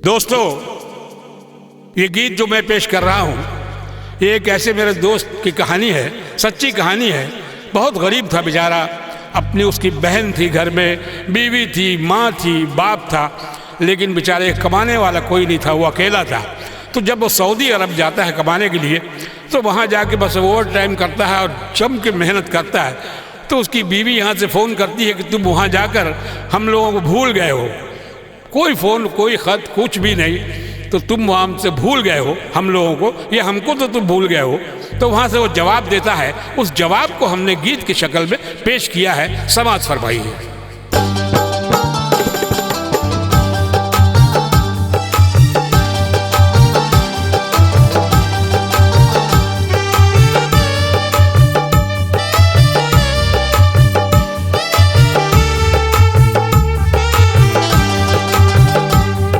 दोस्तों, ये गीत जो मैं पेश कर रहा हूँ ये एक ऐसे मेरे दोस्त की कहानी है, सच्ची कहानी है। बहुत गरीब था बेचारा, अपनी उसकी बहन थी, घर में बीवी थी, माँ थी, बाप था, लेकिन बेचारे कमाने वाला कोई नहीं था, वो अकेला था। तो जब वो सऊदी अरब जाता है कमाने के लिए तो वहाँ जाके बस ओवर टाइम करता है और जम के मेहनत करता है। तो उसकी बीवी यहाँ से फ़ोन करती है कि तुम वहाँ जाकर हम लोगों को भूल गए हो, कोई फ़ोन कोई ख़त कुछ भी नहीं, तो तुम वहाँ हमसे भूल गए हो हम लोगों को, या हमको तो तुम भूल गए हो। तो वहाँ से वो जवाब देता है, उस जवाब को हमने गीत की शक्ल में पेश किया है, समाज फरमाइए।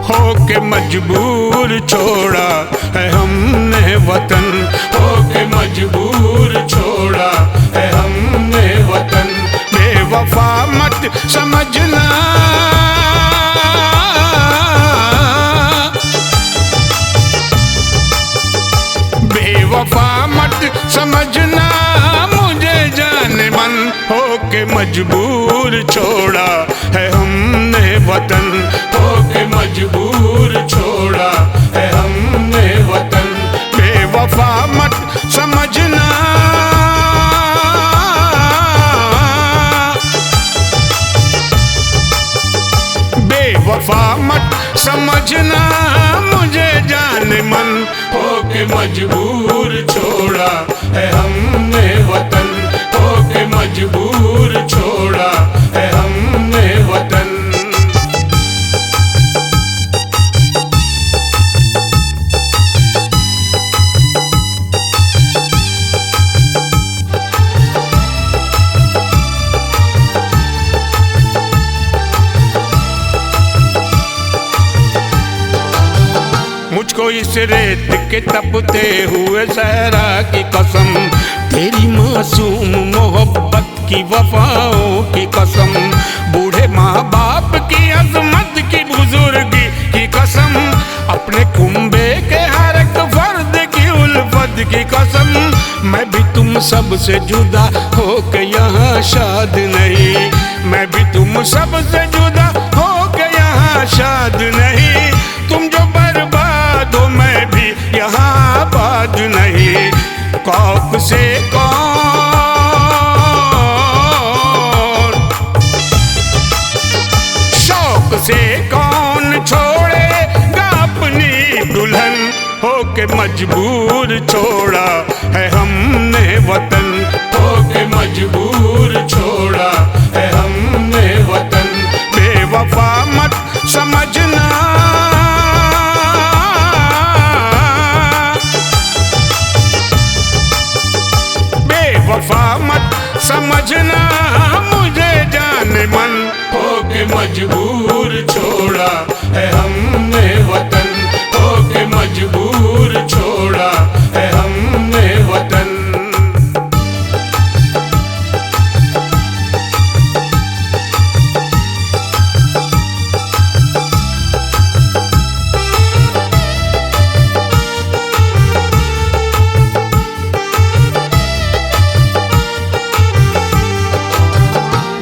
होके मजबूर छोड़ा है हमने वतन, होके मजबूर छोड़ा है हमने वतन। बेवफा मत समझना, बेवफा मत समझना मुझे जाने मन। होके मजबूर छोड़ा है हमने वतन, होके मजबूर छोड़ा है हमने वतन। बेवफा मत समझना, बेवफा मत समझना मुझे जाने मन। होके मजबूर छोड़ा है हमने वतन, होके मजबूर छोड़ा है हमने वतन। मुझको इस रेत के तपते हुए सहरा की कसम, तेरी मासूम मोहब्बत की वफाओं की कसम, बूढ़े माँ बाप की अजमत की बुजुर्गी की कसम, अपने कुंबे के हर एक फर्द की उल्फत की कसम। मैं भी तुम सब से जुदा होके यहाँ शाद नहीं, मैं भी तुम सब से जुदा होके यहाँ शाद नहीं। तुम जो बर्बाद हो मैं भी यहाँ आबाद नहीं। कौफ से कौन, शौक से कौन छोड़ेगा अपनी दुल्हन। होके मजबूर छोड़ा है हमने वतन, होके मजबूर छोड़ा है हमने वतन। बेवफा मत समझना, बेवफा मत समझना मुझे जाने मन। होके मजबूर छोड़ा है हमने वतन, होके मजबूर छोड़ा है हमने वतन।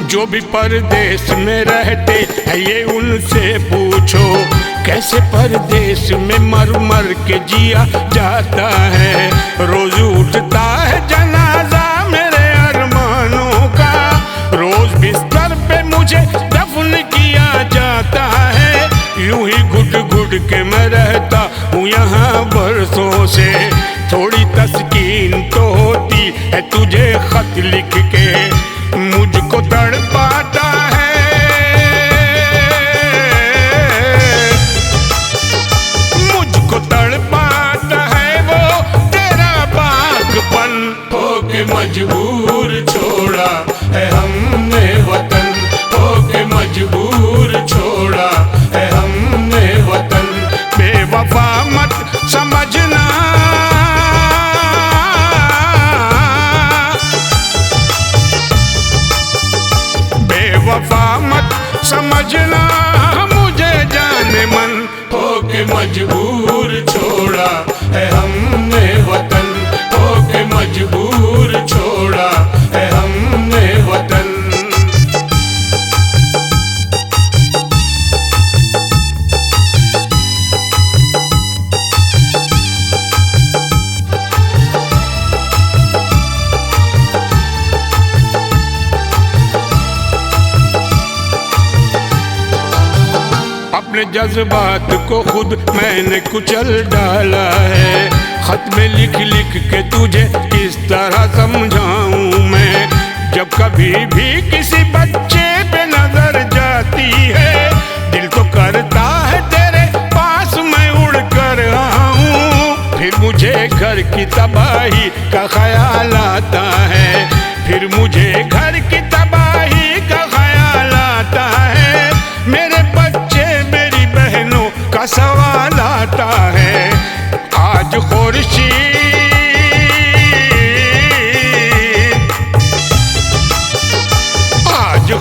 जो भी परदेश में रहते हैं ये उनसे पूछो, कैसे परदेश में मर मर के जिया जाता है। रोज उठता है जनाजा मेरे अरमानों का, रोज बिस्तर पे मुझे दफन किया जाता है। यूं ही घुट घुट के मैं रहता हूँ यहाँ बरसों से, थोड़ी तस्कीन तो होती है तुझे खत लिख के। मुझको तड़पाता है, मुझको तड़पाता है वो तेरा पागपन। होके मजबूर छोड़ा है हमने वतन, होके मजबूर छोड़ा है हमने वतन। बेवफा मत समझना, बेवफा होके मजबूर छोड़ा है हमने वतन, होके मजबूर छोड़ा है हमने वतन। अपने जज्बात को खुद मैंने कुचल डाला है, खत में लिख लिख के तुझे किस तरह समझाऊं मैं। जब कभी भी किसी बच्चे पे नजर जाती है, दिल तो करता है तेरे पास मैं उड़ कर आऊं। फिर मुझे घर की तबाही का ख्याल आता है, फिर मुझे घर की तबाही का ख्याल आता है। मेरे बच्चे मेरी बहनों का सवाल आता है। आज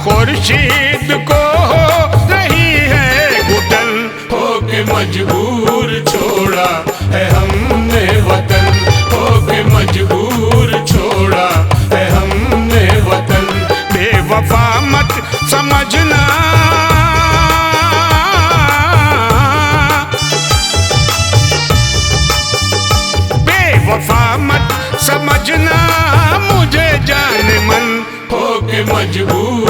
खुर्शीद को हो रही है घुटन, होके मजबूर छोड़ा है हमने वतन, होके मजबूर छोड़ा है हमने वतन। बेवफा मत समझना, बेवफा मत समझना मुझे जाने मन, होके मजबूर